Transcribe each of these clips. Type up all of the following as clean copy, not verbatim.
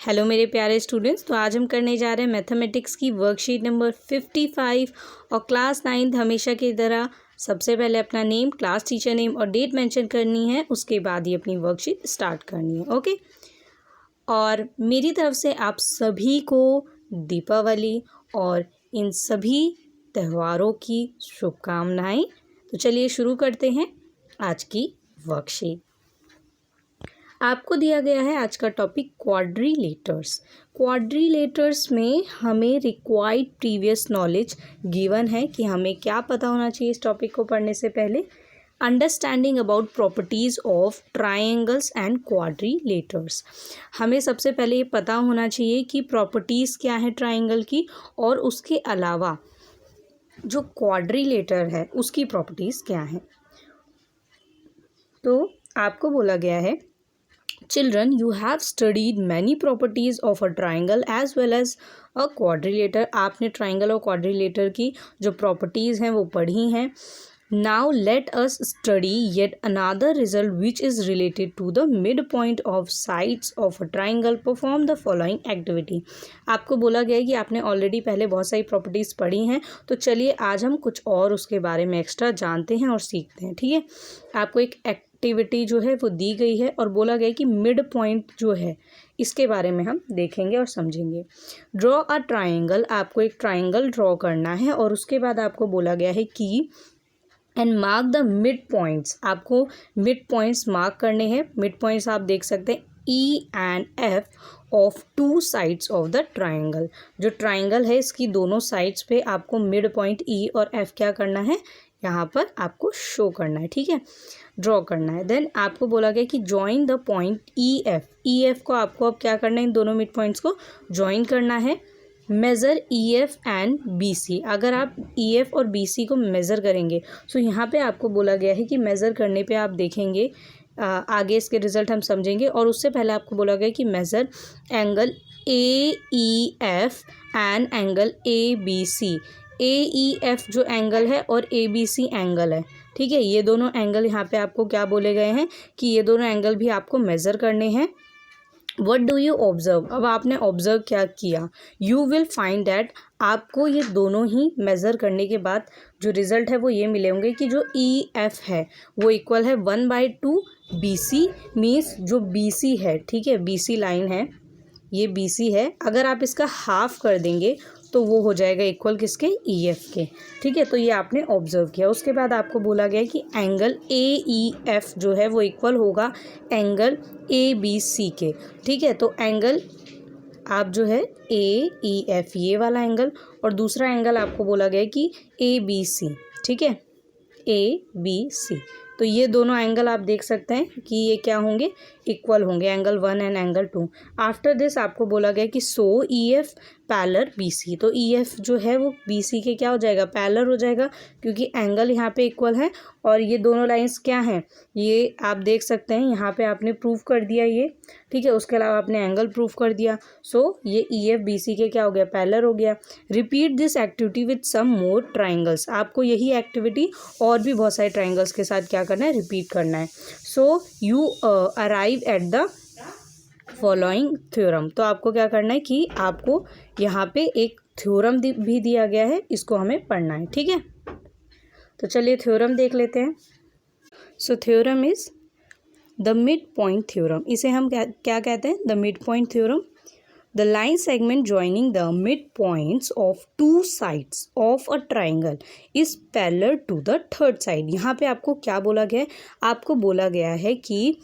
Hello मेरे प्यारे students, तो आज हम करने जा रहे हैं मैथमेटिक्स की वर्कशीट नंबर 55 और क्लास 9 हमेशा की तरह सबसे पहले अपना नेम, क्लास टीचर नेम और डेट मेंशन करनी है। उसके बाद ही अपनी वर्कशीट स्टार्ट करनी है। ओके, और मेरी तरफ से आप सभी को दीपावली और इन सभी त्योहारों की शुभकामनाएं। तो चलिए शुरू करते हैं आज की वर्कशीट। आपको दिया गया है आज का टॉपिक क्वाड्रिलेटर्स। क्वाड्रिलेटर्स में हमें रिक्वायर्ड प्रीवियस नॉलेज गिवन है कि हमें क्या पता होना चाहिए इस टॉपिक को पढ़ने से पहले। Understanding about properties of triangles and quadrilaterals. हमें सबसे पहले ये पता होना चाहिए कि प्रॉपर्टीज़ क्या है ट्रायंगल की, और उसके अलावा जो क्वाड्रिलेटर है उसकी प्रॉपर्टीज़ क्या हैं। तो आपको बोला गया है, Children, you have studied many properties of a triangle as well as a quadrilateral. आपने triangle और quadrilateral की जो properties हैं वो पढ़ी हैं। Now let us study yet another result which is related to the midpoint of sides of a triangle. Perform the following activity. आपको बोला गया है कि आपने ऑलरेडी पहले बहुत सारी प्रॉपर्टीज़ पढ़ी हैं, तो चलिए आज हम कुछ और उसके बारे में एक्स्ट्रा जानते हैं और सीखते हैं। ठीक है, आपको एक एक्टिविटी जो है वो दी गई है और बोला गया है कि मिड पॉइंट जो है इसके बारे में हम देखेंगे और समझेंगे। ड्रॉ अ ट्राइंगल, आपको एक ट्राइंगल ड्रॉ करना है और उसके बाद आपको बोला गया है कि and mark the mid points, आपको मिड पॉइंट्स मार्क करने हैं। मिड पॉइंट्स आप देख सकते हैं ई and F of two sides of the triangle. जो ट्राइंगल है इसकी दोनों साइड्स पे आपको मिड पॉइंट ई और एफ क्या करना है, यहाँ पर आपको शो करना है। ठीक है, ड्रॉ करना है। देन आपको बोला गया कि join the point E F को आपको अब क्या करना है, इन दोनों मिड पॉइंट्स को जॉइन करना है। Measure E F and B C, अगर आप ई एफ और बी सी को मेज़र करेंगे तो यहाँ पे आपको बोला गया है कि मेज़र करने पे आप देखेंगे, आगे इसके रिजल्ट हम समझेंगे। और उससे पहले आपको बोला गया कि measure angle A E F and angle A B C. A E F जो एंगल है और ए बी सी एंगल है, ठीक है, ये दोनों एंगल यहाँ पे आपको क्या बोले गए हैं कि ये दोनों एंगल भी आपको मेज़र करने हैं। वट डू यू ऑब्जर्व, अब आपने ऑब्जर्व क्या किया, यू विल फाइंड डैट, आपको ये दोनों ही मेज़र करने के बाद जो रिज़ल्ट है वो ये मिले होंगे कि जो ई एफ है वो इक्वल है 1/2 बी सी। मीन्स जो बी सी है, ठीक है, बी सी लाइन है, ये बी सी है, अगर आप इसका हाफ कर देंगे तो वो हो जाएगा इक्वल किसके, ई एफ के। ठीक है, तो ये आपने ऑब्जर्व किया। उसके बाद आपको बोला गया कि एंगल ए ई एफ जो है वो इक्वल होगा एंगल ए बी सी के। ठीक है, तो एंगल आप जो है ए ई एफ ये वाला एंगल, और दूसरा एंगल आपको बोला गया कि ए बी सी। ठीक है, ए बी सी, तो ये दोनों एंगल आप देख सकते हैं कि ये क्या होंगे, इक्वल होंगे, angle 1 and angle 2। After this आपको बोला गया कि so E F parallel B C, तो ई एफ जो है वो बी सी के क्या हो जाएगा, पैरेलल हो जाएगा, क्योंकि एंगल यहाँ पे इक्वल है। और ये दोनों लाइंस क्या हैं, ये आप देख सकते हैं, यहाँ पे आपने प्रूव कर दिया ये। ठीक है, उसके अलावा आपने एंगल प्रूव कर दिया। सो ये ई एफ बी सी के क्या हो गया, पैरेलल हो गया। Repeat this activity with some more triangles, आपको यही एक्टिविटी और भी बहुत सारे ट्राइंगल्स के साथ क्या करना है, रिपीट करना है। So you arrive at the following theorem, तो आपको क्या करना है कि आपको यहाँ पे एक थ्योरम भी दिया गया है, इसको हमें पढ़ना है। ठीक है, तो चलिए थ्योरम देख लेते हैं। So theorem is the mid point theorem, इसे हम क्या कहते हैं, the mid point theorem. The line segment joining the mid points of two sides of a triangle is parallel to the third side. यहाँ पे आपको क्या बोला गया है, आपको बोला गया है कि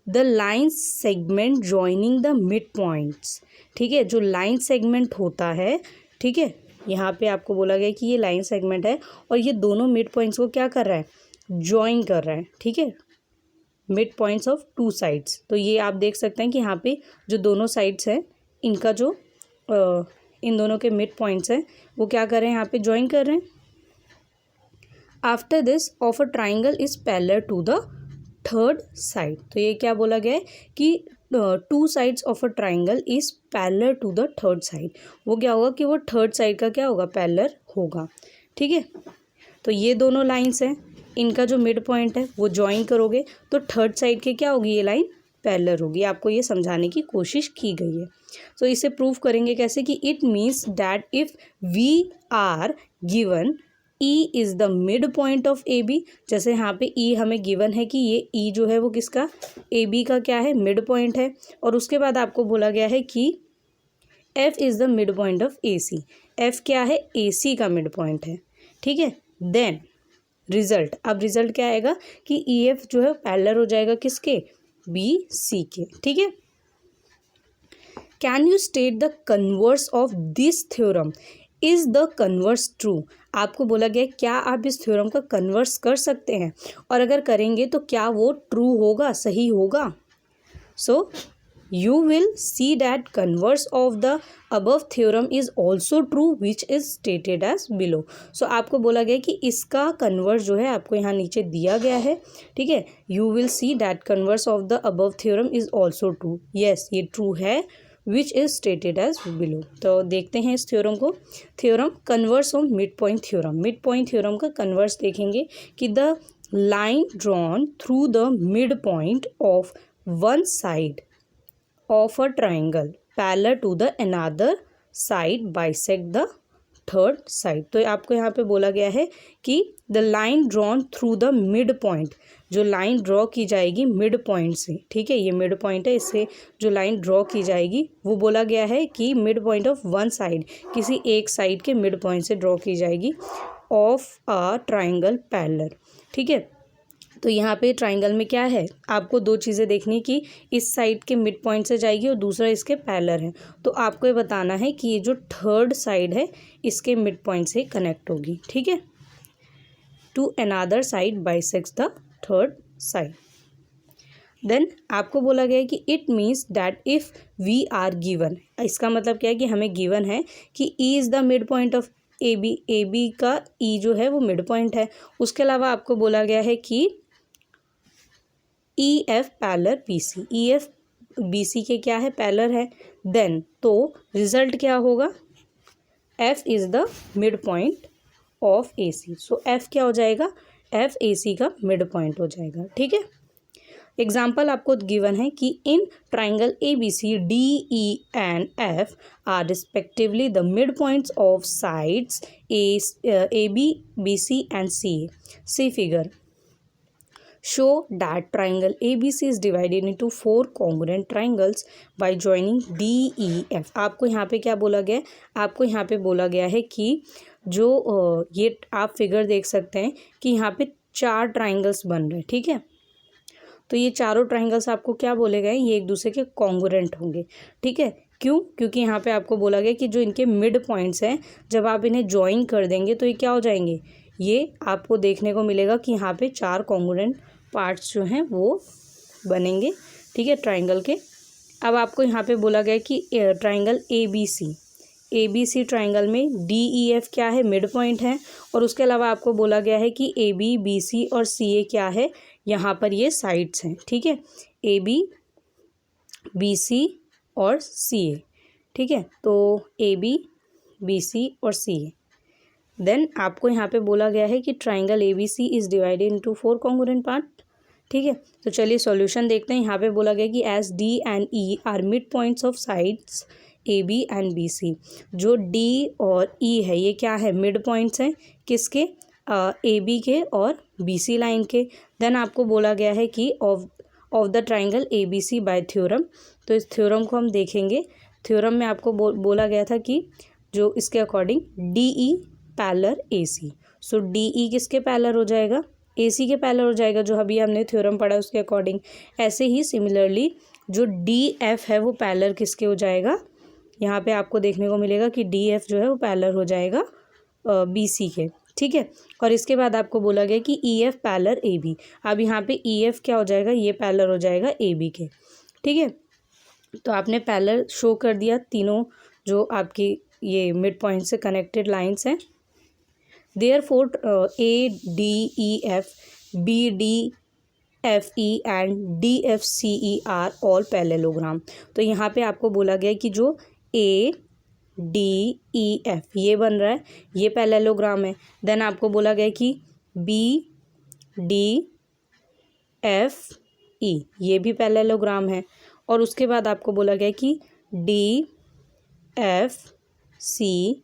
the line segment joining the mid points. ठीक है, जो लाइन सेगमेंट होता है, ठीक है, यहाँ पे आपको बोला गया है कि ये लाइन सेगमेंट है और ये दोनों मिड पॉइंट्स को क्या कर रहा है, ज्वाइन कर रहा है। ठीक है, mid points of two sides, तो ये आप देख सकते हैं कि यहाँ पे जो दोनों साइड्स हैं इनका जो इन दोनों के मिड पॉइंट्स हैं वो क्या कर रहे हैं, यहाँ पे ज्वाइन कर रहे हैं। After this of a triangle is parallel to the third side, तो ये क्या बोला गया है कि two sides of a triangle is parallel to the third side. वो क्या होगा कि वो थर्ड साइड का क्या होगा, पैरेलल होगा। ठीक है, तो ये दोनों लाइंस हैं, इनका जो मिड पॉइंट है वो ज्वाइन करोगे तो थर्ड साइड के क्या होगी, ये लाइन पैरेलल होगी। आपको ये समझाने की कोशिश की गई है। तो इसे प्रूव करेंगे कैसे कि it means that if we are given E is the mid point of A B, जैसे यहाँ पे ई हमें गिवन है कि ये ई जो है वो किसका, ए बी का क्या है, मिड पॉइंट है। और उसके बाद आपको बोला गया है कि F is the mid point of A C, F क्या है, ए सी का मिड पॉइंट है, ठीक है। देन रिजल्ट, अब रिजल्ट क्या आएगा कि ई एफ जो है पैरेलल हो जाएगा किसके, बी सी के, ठीक है। Can you state the converse of this theorem, is the converse true, आपको बोला गया क्या आप इस थ्योरम का कन्वर्स कर सकते हैं, और अगर करेंगे तो क्या वो ट्रू होगा, सही होगा। सो you will see that converse of the above theorem is also true which is stated as below। so आपको बोला गया कि इसका कन्वर्स जो है आपको यहाँ नीचे दिया गया है, ठीक है। you will see that converse of the above theorem is also true, yes ये true है, which is stated as below। तो देखते हैं इस थ्योरम को। Theorem converse of mid point theorem, mid point theorem का कन्वर्स देखेंगे कि the line drawn through the mid point of one side of a triangle parallel to the another side bisect the third side. तो आपको यहाँ पे बोला गया है कि the line drawn through the mid point, जो लाइन ड्रॉ की जाएगी मिड पॉइंट से, ठीक है, ये मिड पॉइंट है, इससे जो लाइन ड्रॉ की जाएगी वो बोला गया है कि mid point of one side, किसी एक साइड के मिड पॉइंट से ड्रॉ की जाएगी, ऑफ अ ट्राइंगल पैरेलल, ठीक है। तो यहाँ पे ट्राइंगल में क्या है, आपको दो चीज़ें देखनी कि इस साइड के मिड पॉइंट से जाएगी और दूसरा इसके पैरेलल है। तो आपको ये बताना है कि ये जो थर्ड साइड है इसके मिड पॉइंट से कनेक्ट होगी, ठीक है। To another side bisects the third side. Then आपको बोला गया है कि it means that if we are given, इसका मतलब क्या है कि हमें गिवन है कि E is the mid point of A B का ई जो है वो मिड पॉइंट है। उसके अलावा आपको बोला गया है कि E F parallel B C, E F B C के क्या है, पैरेलल है। देन तो रिजल्ट क्या होगा, F is the mid point of A C. So F क्या हो जाएगा, एफ ए सी का मिड पॉइंट हो जाएगा, ठीक है। एग्जाम्पल आपको गिवन है कि in triangle A B C D E and F are respectively the mid points of sides A B C and C A. See figure show that triangle ABC is divided into four congruent triangles by joining DEF। आपको यहाँ पे क्या बोला गया है, आपको यहाँ पे बोला गया है कि जो ये आप फिगर देख सकते हैं कि यहाँ पे चार ट्राइंगल्स बन रहे हैं, ठीक है। तो ये चारों ट्राइंगल्स आपको क्या बोले गए, ये एक दूसरे के कॉन्ग्रुएंट होंगे, ठीक है। क्यों, क्योंकि यहाँ पे आपको बोला गया कि जो इनके मिड पॉइंट्स हैं जब आप इन्हें ज्वाइन कर देंगे तो ये क्या हो जाएंगे, ये आपको देखने को मिलेगा कि यहाँ पे चार कॉन्ग्रुएंट पार्ट्स जो हैं वो बनेंगे, ठीक है, ट्राइंगल के। अब आपको यहाँ पे बोला गया कि triangle A B C triangle में डी ई एफ क्या है, मिड पॉइंट है। और उसके अलावा आपको बोला गया है कि ए बी बी सी और सी ए क्या है, यहाँ पर ये साइड्स हैं, ठीक है, ए बी सी और सी ए, ठीक है। तो ए बी सी और सी ए। देन आपको यहाँ पे बोला गया है कि triangle A B C is divided into four congruent part, ठीक है। तो चलिए सॉल्यूशन देखते हैं। यहाँ पे बोला गया कि S D and E are mid points of sides A B and B C. जो डी और ई है ये क्या है, मिड पॉइंट्स हैं, किसके, ए बी के और बी सी लाइन के। देन आपको बोला गया है कि of the triangle A B C by theorem. तो इस थ्योरम को हम देखेंगे। थ्योरम में आपको बोला गया था कि जो इसके according D E parallel A C. So D E किसके पैरेलल हो जाएगा, ए सी के पैरेलल हो जाएगा, जो अभी हमने थ्योरम पढ़ा उसके अकॉर्डिंग। ऐसे ही सिमिलरली जो डी एफ है वो पैरेलल किसके हो जाएगा, यहाँ पे आपको देखने को मिलेगा कि डी एफ जो है वो पैरेलल हो जाएगा बी सी के, ठीक है। और इसके बाद आपको बोला गया कि E F parallel A B. अब यहाँ पे ई एफ क्या हो जाएगा, ये पैरेलल हो जाएगा ए बी के, ठीक है। तो आपने पैरेलल शो कर दिया तीनों जो आपकी ये मिड पॉइंट से कनेक्टेड लाइंस हैं। Therefore, A D E F, B D F E and D F C E are all parallelogram। तो यहाँ पे आपको बोला गया कि जो A D E F ये बन रहा है ये पैरेललोग्राम है। देन आपको बोला गया कि B D F ई, ये भी पैरेललोग्राम है। और उसके बाद आपको बोला गया कि डी एफ सी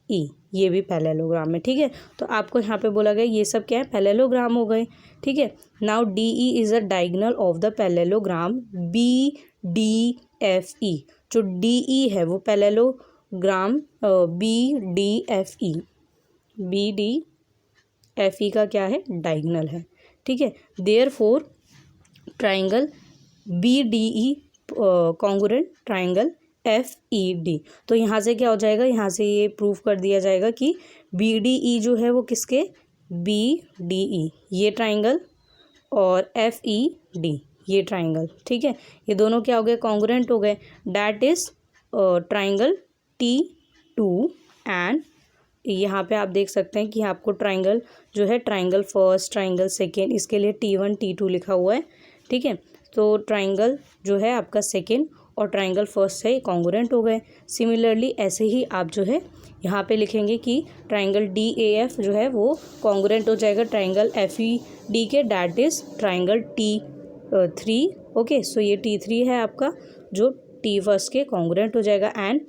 ई, ये भी पैरेललोग्राम है। ठीक है, तो आपको यहाँ पे बोला गया ये सब क्या है, पैरेललोग्राम हो गए। ठीक है, now D E is a diagonal of the parallelogram B D F E. जो डी ई है वो parallelogram B D F E, B D F E का क्या है, डायगोनल है। ठीक है, therefore triangle B D E congruent triangle F E D. तो यहाँ से क्या हो जाएगा, यहाँ से ये प्रूफ कर दिया जाएगा कि बी डी ई जो है वो किसके, बी डी ई ये ट्राइंगल और एफ ई डी ये ट्राइंगल। ठीक है, ये दोनों क्या हो गए, कॉन्ग्रुएंट हो गए। That is triangle T2 and यहाँ पे आप देख सकते हैं कि आपको ट्राइंगल जो है, ट्राइंगल फर्स्ट, ट्राइंगल सेकेंड, इसके लिए T1 T2 लिखा हुआ है। ठीक है, तो ट्राइंगल जो है आपका सेकेंड और ट्राइंगल फर्स्ट से कॉन्ग्रुएंट हो गए। सिमिलरली ऐसे ही आप जो है यहाँ पे लिखेंगे कि ट्राइंगल DAF जो है वो कॉन्ग्रुएंट हो जाएगा ट्राइंगल FED के, that is triangle T3। Okay, so ये T3 है आपका जो T फर्स्ट के कॉन्ग्रुएंट हो जाएगा। एंड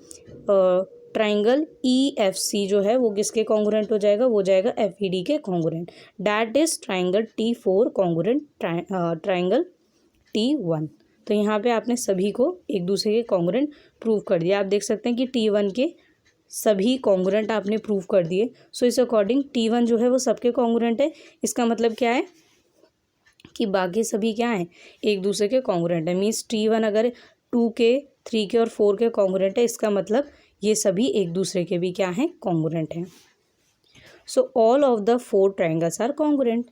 ट्राइंगल EFC जो है वो किसके कॉन्ग्रुएंट हो जाएगा, वो जाएगा FED के congruent, that is triangle T4 congruent triangle T1। तो यहाँ पे आपने सभी को एक दूसरे के कॉन्ग्रुएंट प्रूव कर दिया। आप देख सकते हैं कि T1 के सभी कॉन्ग्रुएंट आपने प्रूव कर दिए। सो इस अकॉर्डिंग T1 जो है वो सबके कॉन्ग्रुएंट है। इसका मतलब क्या है कि बाकी सभी क्या हैं, एक दूसरे के कॉन्ग्रुएंट है। मीन्स T1 अगर 2 के, 3 के और 4 के कॉन्ग्रुएंट है, इसका मतलब ये सभी एक दूसरे के भी क्या हैं, कॉन्ग्रुएंट हैं। So all of the 4 triangles are congruent.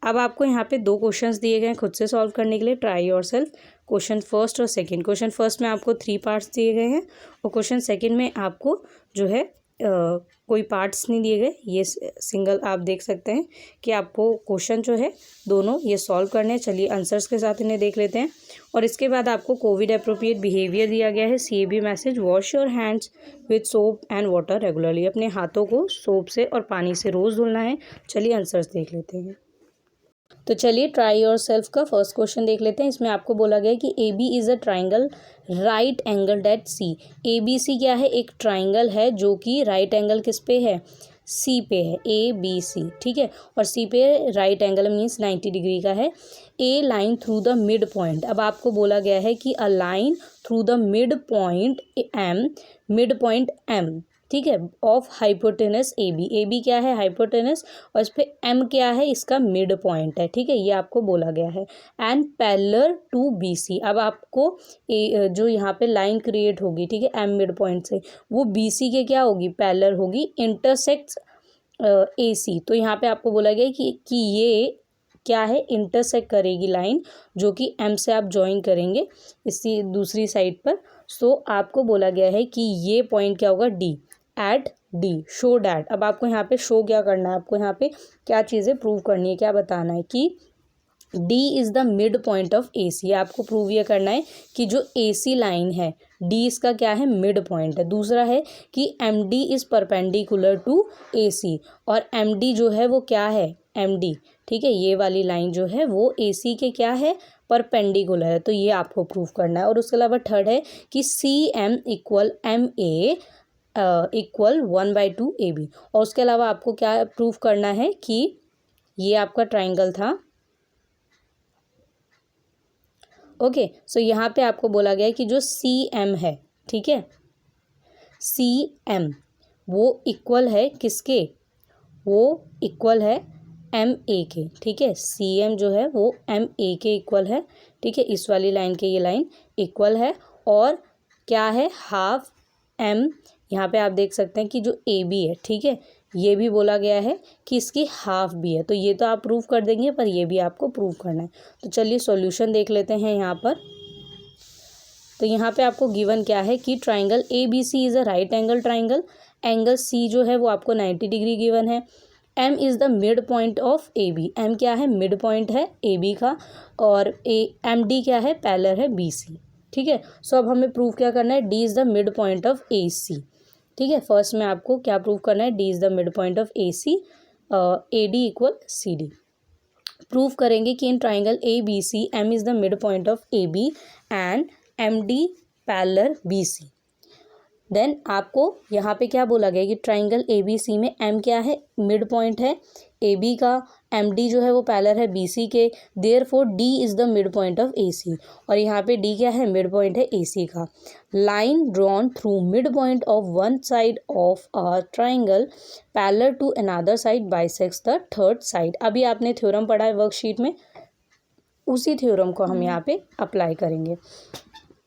अब आपको यहाँ पे 2 क्वेश्चंस दिए गए हैं खुद से सॉल्व करने के लिए, ट्राई योरसेल्फ। क्वेश्चन फर्स्ट और सेकंड। क्वेश्चन फर्स्ट में आपको 3 पार्ट्स दिए गए हैं और क्वेश्चन सेकंड में आपको जो है कोई पार्ट्स नहीं दिए गए। ये सिंगल आप देख सकते हैं कि आपको क्वेश्चन जो है दोनों ये सॉल्व करने हैं। चलिए आंसर्स के साथ इन्हें देख लेते हैं। और इसके बाद आपको कोविड अप्रोप्रिएट बिहेवियर दिया गया है। CAB message, wash your hands with soap and water regularly. अपने हाथों को सोप से और पानी से रोज़ धुलना है। चलिए आंसर्स देख लेते हैं। तो चलिए ट्राई योर सेल्फ का फर्स्ट क्वेश्चन देख लेते हैं। इसमें आपको बोला गया है कि AB is a triangle right angle at C। ABC क्या है, एक ट्राइंगल है जो कि राइट एंगल किस पे है, C पे है, ABC। ठीक है, और C पे राइट एंगल मीन्स 90 डिग्री का है। A line through the mid point. अब आपको बोला गया है कि a line through the mid point M, ठीक है, ऑफ हाइपोटेनस AB क्या है, हाइपोटेनस, और इस पे M क्या है, इसका मिड पॉइंट है। ठीक है, ये आपको बोला गया है। And parallel to BC। अब आपको जो यहाँ पे लाइन क्रिएट होगी, ठीक है, M मिड पॉइंट से, वो BC के क्या होगी, पैरेलल होगी, इंटरसेक्ट्स AC। तो यहाँ पे आपको बोला गया है कि ये क्या है, इंटरसेक्ट करेगी लाइन जो कि M से आप ज्वाइन करेंगे इसी दूसरी साइड पर। सो आपको बोला गया है कि ये पॉइंट क्या होगा, D, at D, show that. अब आपको यहाँ पे शो क्या करना है, आपको यहाँ पे क्या चीज़ें प्रूव करनी है, क्या बताना है कि D is the mid point of AC। आपको प्रूव ये करना है कि जो AC लाइन है D इसका क्या है, मिड पॉइंट है। दूसरा है कि MD is perpendicular to AC, और MD जो है वो क्या है, MD, ठीक है, ये वाली लाइन जो है वो AC के क्या है, परपेंडिकुलर है। तो ये आपको प्रूव करना है। और उसके अलावा थर्ड है कि CM equal MA equal 1/2 AB। और उसके अलावा आपको क्या प्रूफ करना है कि ये आपका ट्राइंगल था। ओके, सो यहाँ पे आपको बोला गया है कि जो CM है, ठीक है, CM वो इक्वल है किसके, वो इक्वल है MA के। ठीक है, CM जो है वो MA के इक्वल है। ठीक है, इस वाली लाइन के ये लाइन इक्वल है। और क्या है, हाफ M, यहाँ पे आप देख सकते हैं कि जो AB है, ठीक है, ये भी बोला गया है कि इसकी हाफ भी है। तो ये तो आप प्रूव कर देंगे, पर ये भी आपको प्रूव करना है। तो चलिए सॉल्यूशन देख लेते हैं यहाँ पर। तो यहाँ पे आपको गिवन क्या है कि triangle ABC is a right angle triangle. Angle C जो है वो आपको 90 डिग्री गिवन है। M is the mid point of AB। M क्या है, मिड पॉइंट है AB का। और MD क्या है, पैरेलल है BC। ठीक है, सो अब हमें प्रूव क्या करना है, D is the mid point of AC। ठीक है, फर्स्ट में आपको क्या प्रूव करना है, D is the mid point of AC, AD equal CD। Prove करेंगे कि in triangle A B C M is the mid point of A B and M D parallel B C. Then आपको यहाँ पे क्या बोला गया कि triangle A B सी में एम क्या है, मिड पॉइंट है ए बी का, एम डी जो है वो पैरेलल है बी सी के, therefore D is the mid point of A C, और यहाँ पे डी क्या है, मिड पॉइंट है ए सी का। Line drawn through mid point of one side of a triangle parallel to another side bisects the third side. अभी आपने theorem पढ़ा है वर्कशीट में, उसी थ्योरम को हम यहाँ पे अप्लाई करेंगे।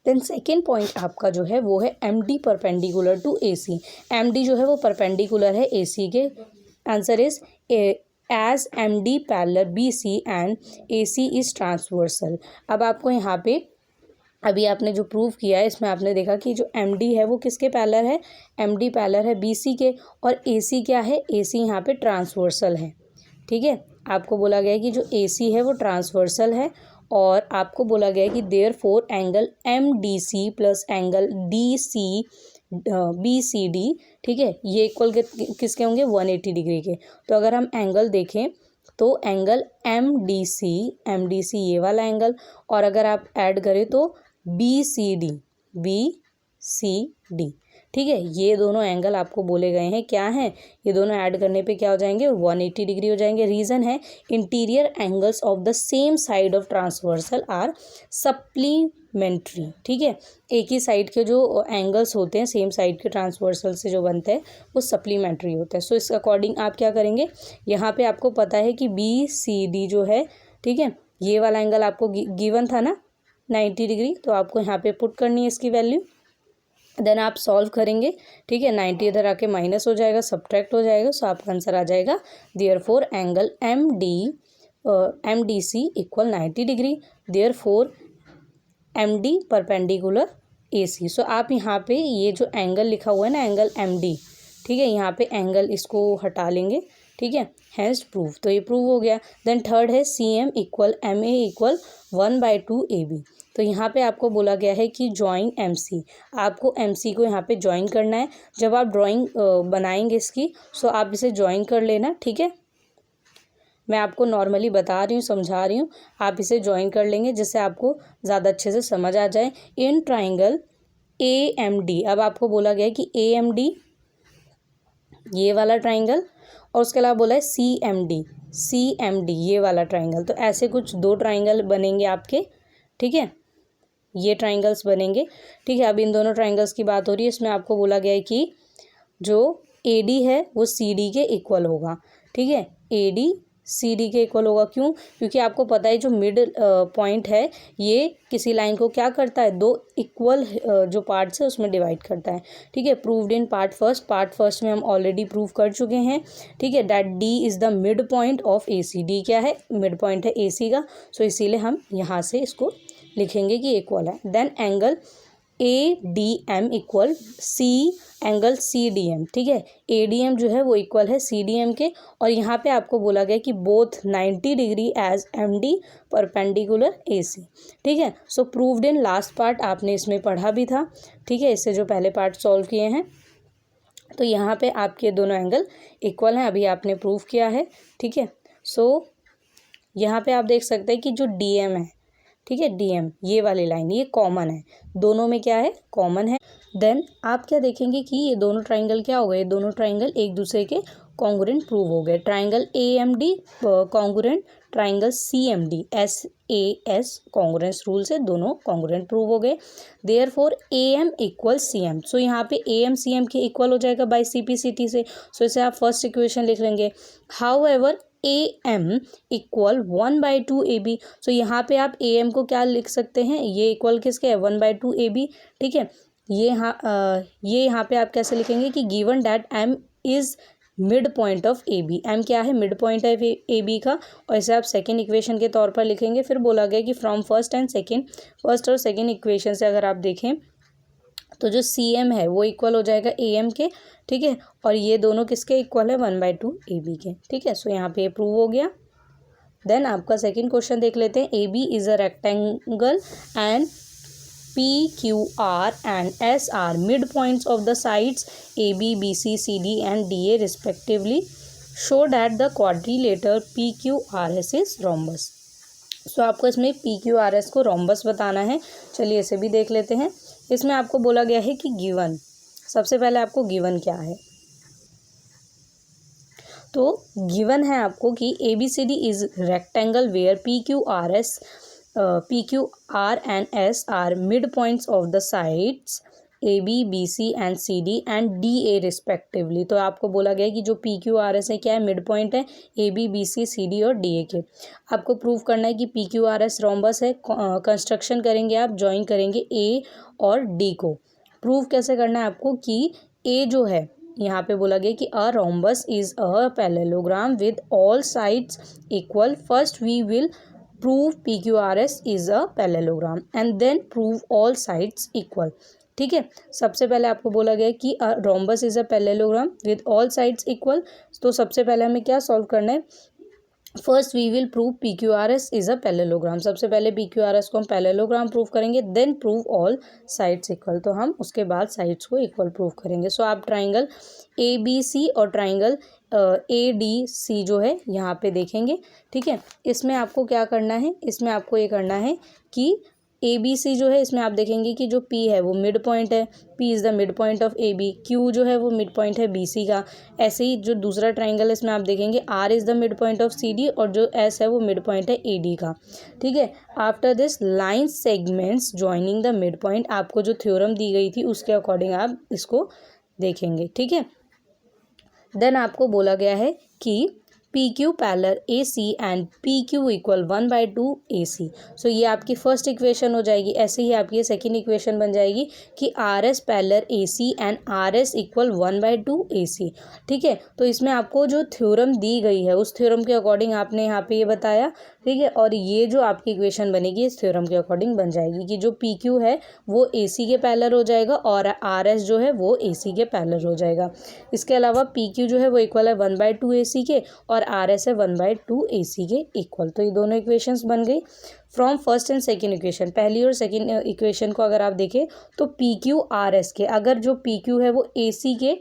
देन सेकेंड पॉइंट आपका जो है वो है M D perpendicular to A C. M D जो है वो परपेंडिकुलर है ए सी के। Answer is as M D parallel B C and A C is transversal. अब आपको यहाँ पे अभी आपने जो प्रूव किया है इसमें आपने देखा कि जो एम डी है वो किसके पैरेलल है, एम डी पैरेलल है बी सी के, और ए सी क्या है, ए सी यहाँ पे ट्रांसवर्सल है। ठीक है, आपको बोला गया है कि जो ए सी है वो ट्रांसवर्सल है, और आपको बोला गया है कि therefore angle M D C plus angle D C B C D, ठीक है, ये इक्वल किसके होंगे, 180 डिग्री के। तो अगर हम एंगल देखें तो एंगल एम डी सी ये वाला एंगल, और अगर आप ऐड करें तो बी सी डी, ठीक है, ये दोनों एंगल आपको बोले गए हैं क्या हैं, ये दोनों ऐड करने पे क्या हो जाएंगे, 180 डिग्री हो जाएंगे। रीज़न है interior angles of the same side of transversal are supplementary. ठीक है, एक ही साइड के जो एंगल्स होते हैं सेम साइड के ट्रांसवर्सल से जो बनते हैं वो सप्लीमेंट्री होते हैं। सो इस अकॉर्डिंग आप क्या करेंगे, यहाँ पे आपको पता है कि बी सी डी जो है, ठीक है, ये वाला एंगल आपको गिवन था ना 90 डिग्री, तो आपको यहाँ पे पुट करनी है इसकी वैल्यू। देन आप सॉल्व करेंगे, ठीक है, 90 इधर आके माइनस हो जाएगा, सब्ट्रैक्ट हो जाएगा, सो आपका आंसर आ जाएगा therefore angle M D C equal 90 degree, therefore M D perpendicular A C. So आप यहाँ पे ये जो एंगल लिखा हुआ है ना, एंगल एम डी, ठीक है, यहाँ पे एंगल इसको हटा लेंगे, ठीक है, हैज़ प्रूव, तो ये प्रूव हो गया। देन थर्ड है C M equal M A equal 1/2 A B. तो यहाँ पे आपको बोला गया है कि ज्वाइन एम सी, आपको एम सी को यहाँ पे ज्वाइन करना है। जब आप ड्राइंग बनाएंगे इसकी, सो आप इसे ज्वाइन कर लेना, ठीक है, मैं आपको नॉर्मली बता रही हूँ, समझा रही हूँ, आप इसे ज्वाइन कर लेंगे जिससे आपको ज़्यादा अच्छे से समझ आ जाए। In triangle A M D, अब आपको बोला गया है कि ए एम डी ये वाला ट्राइंगल, और उसके अलावा बोला है सी एम डी ये वाला ट्राइंगल। तो ऐसे कुछ दो ट्राइंगल बनेंगे आपके, ठीक है, ये ट्राइंगल्स बनेंगे, ठीक है। अब इन दोनों ट्राइंगल्स की बात हो रही है, इसमें आपको बोला गया है कि जो ए डी है वो सी डी के इक्वल होगा, ठीक है, ए डी सी डी के इक्वल होगा। क्यों? क्योंकि आपको पता है जो मिड पॉइंट है ये किसी लाइन को क्या करता है, दो इक्वल जो पार्ट्स है उसमें डिवाइड करता है, ठीक है। प्रूव्ड इन पार्ट फर्स्ट में हम ऑलरेडी प्रूव कर चुके हैं, ठीक है, that D is the mid point of A C. D क्या है, मिड पॉइंट है ए सी का, सो इसीलिए हम यहाँ से इसको लिखेंगे कि इक्वल है। Then angle A D M equal C angle C D M, ठीक है, ए डी एम जो है वो इक्वल है सी डी एम के, और यहाँ पे आपको बोला गया कि both 90 degree as M D perpendicular A C, ठीक है। So proved in last part आपने इसमें पढ़ा भी था, ठीक है, इससे जो पहले पार्ट सॉल्व किए हैं, तो यहाँ पे आपके दोनों एंगल इक्वल हैं, अभी आपने प्रूव किया है, ठीक है। सो यहाँ पे आप देख सकते हैं कि जो डी एम है, ठीक है, डी एम ये वाली लाइन ये कॉमन है, दोनों में क्या है, कॉमन है। देन आप क्या देखेंगे कि ये दोनों ट्राइंगल क्या हो गए, ये दोनों ट्राइंगल एक दूसरे के कॉन्ग्रुएंट प्रूव हो गए। Triangle A M D congruent, triangle C M D S congruence rule से दोनों कॉन्ग्रुएंट प्रूव हो गए। Therefore A M equal C M, so यहाँ पे ए एम सी एम के इक्वल हो जाएगा by C P C T से, सो इसे आप फर्स्ट इक्वेशन लिख लेंगे। However A M equal 1/2 A B, so यहाँ पे आप ए एम को क्या लिख सकते हैं, ये इक्वल किसके है, 1/2 ए बी, ठीक है। ये यहाँ पे आप कैसे लिखेंगे कि given that M is mid point of A B, M क्या है, मिड पॉइंट है ए बी का, और इसे आप सेकेंड इक्वेशन के तौर पर लिखेंगे। फिर बोला गया कि फ्रॉम फर्स्ट और सेकेंड इक्वेशन से अगर आप देखें तो जो सी एम है वो इक्वल हो जाएगा ए एम के, ठीक है, और ये दोनों किसके इक्वल है, 1/2 ए बी के, ठीक है। सो यहाँ पे प्रूव हो गया। देन आपका सेकंड क्वेश्चन देख लेते हैं। A B is a rectangle and P Q R and S are mid points of the sides A B B C C D and D A respectively, show that the quadrilateral PQRS is rhombus. So आपको इसमें PQRS को rhombus बताना है। चलिए इसे भी देख लेते हैं। इसमें आपको बोला गया है कि गिवन, सबसे पहले आपको गिवन क्या है, तो गिवन है आपको कि ABCD is rectangle where PQR and S are midpoints of the sides AB, BC and CD and DA respectively. तो आपको बोला गया है कि जो PQRS है क्या है, मिड पॉइंट है AB, BC, CD और DA के। आपको प्रूव करना है कि PQRS रोम्बस है। कंस्ट्रक्शन करेंगे, आप ज्वाइन करेंगे A और D को। प्रूव कैसे करना है आपको कि A जो है, यहाँ पे बोला गया कि a rhombus is a parallelogram with all sides equal. First we will prove PQRS is a parallelogram and then prove all sides equal। ठीक है, सबसे पहले आपको बोला गया कि rhombus is a parallelogram with all sides equal. तो सबसे पहले हमें क्या सॉल्व करना है, first we will prove PQRS is a parallelogram. सबसे पहले PQRS को हम पैरेललोग्राम प्रूव करेंगे, then prove all sides equal. तो हम उसके बाद साइड्स को इक्वल प्रूव करेंगे। सो आप ट्राइंगल ABC और ट्राइंगल ADC जो है यहाँ पे देखेंगे। ठीक है, इसमें आपको क्या करना है, इसमें आपको ये करना है कि ABC जो है, इसमें आप देखेंगे कि जो P है वो मिड पॉइंट है, P is the mid point of AB। Q जो है वो मिड पॉइंट है BC का। ऐसे ही जो दूसरा ट्राइंगल है इसमें आप देखेंगे R is the mid point of CD और जो S है वो मिड पॉइंट है AD का। ठीक है, after this line segments joining the mid point, आपको जो थ्योरम दी गई थी उसके अकॉर्डिंग आप इसको देखेंगे। ठीक है, देन आपको बोला गया है कि PQ parallel AC and PQ equal 1/2 AC। सो ये आपकी फर्स्ट इक्वेशन हो जाएगी। ऐसे ही आपकी सेकेंड इक्वेशन बन जाएगी कि RS parallel AC and RS equal 1/2 AC। ठीक है, तो इसमें आपको जो थ्योरम दी गई है उस थ्योरम के अकॉर्डिंग आपने यहाँ पे ये बताया। ठीक है, और ये जो आपकी इक्वेशन बनेगी इस थ्योरम के अकॉर्डिंग बन जाएगी कि जो PQ है वो AC के पैरेलल हो जाएगा और RS जो है वो AC के पैरेलल हो जाएगा। इसके अलावा PQ जो है वो इक्वल है 1/2 AC के और RS है 1/2 AC के इक्वल। तो ये दोनों इक्वेशंस बन गई from first and second equation. पहली और सेकेंड इक्वेशन को अगर आप देखें तो PQRS के, अगर जो PQ है वो AC के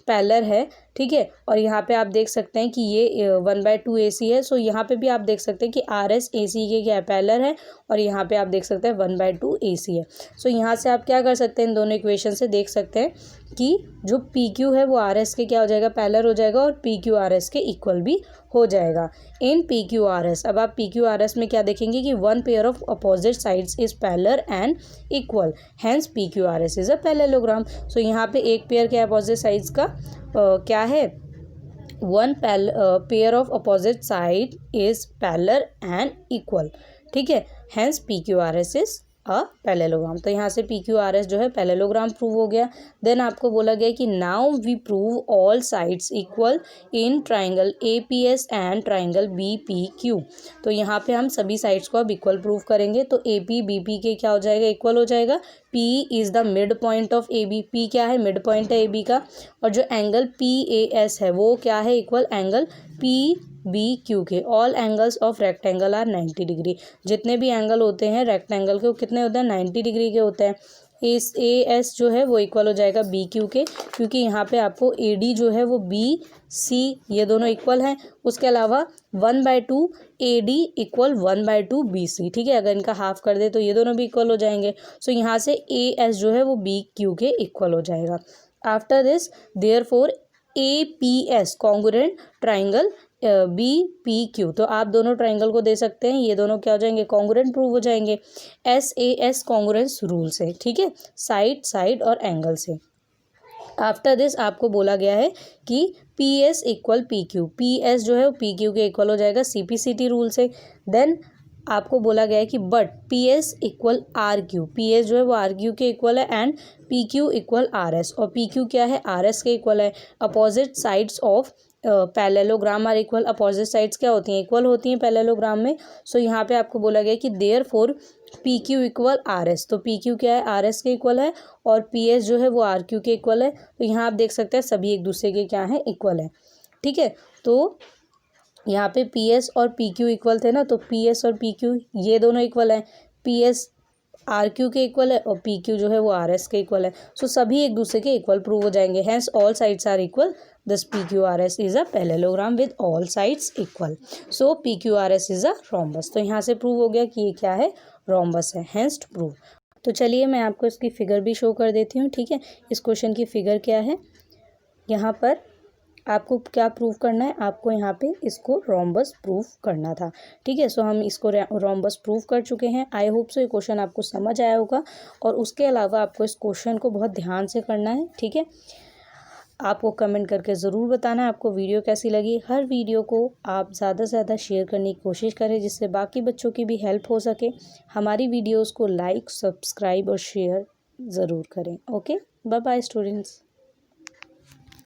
पैरेलल है। ठीक है, और यहाँ पे आप देख सकते हैं कि ये 1/2 AC है। सो यहाँ पे भी आप देख सकते हैं कि RS AC के क्या पैरेलल है और यहाँ पे आप देख सकते हैं 1/2 AC है। सो यहाँ से आप क्या कर सकते हैं, इन दोनों इक्वेशन से देख सकते हैं कि जो PQ है वो RS के क्या हो जाएगा, पैरेलल हो जाएगा और PQRS के इक्वल भी हो जाएगा। इन PQRS, अब आप PQRS में क्या देखेंगे कि one pair of opposite sides is parallel and equal, hence PQRS is a parallelogram. So यहाँ पे एक पेयर के अपोजिट साइड्स का क्या है, one pair of opposite side is parallel and equal. ठीक है, hence PQRS is a parallelogram. तो यहाँ से PQRS जो है पैरेललोग्राम प्रूव हो गया। देन आपको बोला गया कि now we prove all sides equal in triangle APS and triangle BPQ। तो यहाँ पे हम सभी साइड्स को अब इक्वल प्रूव करेंगे। तो AP BP के क्या हो जाएगा, इक्वल हो जाएगा। P is the mid point of AB, P क्या है, मिड पॉइंट है AB का। और जो एंगल PAS है वो क्या है, इक्वल एंगल PBQ के। All angles of rectangle are 90 degree. जितने भी एंगल होते हैं रेक्टेंगल के वो कितने होते हैं, 90 डिग्री के होते हैं। इस AS जो है वो इक्वल हो जाएगा BQ के, क्योंकि यहाँ पे आपको AD जो है वो BC ये दोनों इक्वल हैं। उसके अलावा 1/2 AD इक्वल 1/2 BC। ठीक है, अगर इनका हाफ कर दे तो ये दोनों भी इक्वल हो जाएंगे। सो यहाँ से AS जो है वो BQ के इक्वल हो जाएगा। After this therefore APS congruent triangle BPQ। तो आप दोनों ट्राइंगल को दे सकते हैं, ये दोनों क्या हो जाएंगे, कॉन्ग्रुएंट प्रूव हो जाएंगे SAS कॉन्ग्रुएंस रूल से। ठीक है, साइड और एंगल से। आफ्टर दिस आपको बोला गया है कि PS इक्वल PQ, PS जो है वो PQ के इक्वल हो जाएगा CPCT रूल से। देन आपको बोला गया है कि but PS equal RQ, PS जो है वो RQ के इक्वल है एंड PQ इक्वल RS, और PQ क्या है, RS के इक्वल है। Opposite sides of parallelogram are equal. Opposite sides क्या होती हैं, इक्वल होती हैं पैरेललोग्राम में। सो यहाँ पे आपको बोला गया कि देयरफॉर PQ इक्वल RS। तो PQ क्या है, RS के इक्वल है और PS जो है वो RQ के इक्वल है। तो यहाँ आप देख सकते हैं सभी एक दूसरे के क्या है, इक्वल है। ठीक है, तो यहाँ पे PS और PQ इक्वल थे ना, तो PS और PQ ये दोनों इक्वल हैं। PS आर क्यू के इक्वल है और पी क्यू जो है वो आर एस के इक्वल है। सो सभी एक दूसरे के इक्वल प्रूव हो जाएंगे। Hence all sides are equal, thus P Q R S is a parallelogram with all sides equal. So P Q R S is a rhombus. तो यहाँ से प्रूव हो गया कि ये क्या है, रोम्बस है, हैंस प्रूव। तो चलिए मैं आपको इसकी फिगर भी शो कर देती हूँ, ठीक है। इस क्वेश्चन की फिगर क्या है, यहाँ पर आपको क्या प्रूव करना है, आपको यहाँ पे इसको रोम्बस प्रूव करना था, ठीक है। सो हम इसको रोम्बस प्रूव कर चुके हैं। आई होप सो ये क्वेश्चन आपको समझ आया होगा, और उसके अलावा आपको इस क्वेश्चन को बहुत ध्यान से करना है, ठीक है। आपको कमेंट करके ज़रूर बताना है आपको वीडियो कैसी लगी। हर वीडियो को आप ज़्यादा से ज़्यादा शेयर करने की कोशिश करें, जिससे बाकी बच्चों की भी हेल्प हो सके। हमारी वीडियोज़ को लाइक, सब्सक्राइब और शेयर ज़रूर करें। Okay, bye bye students.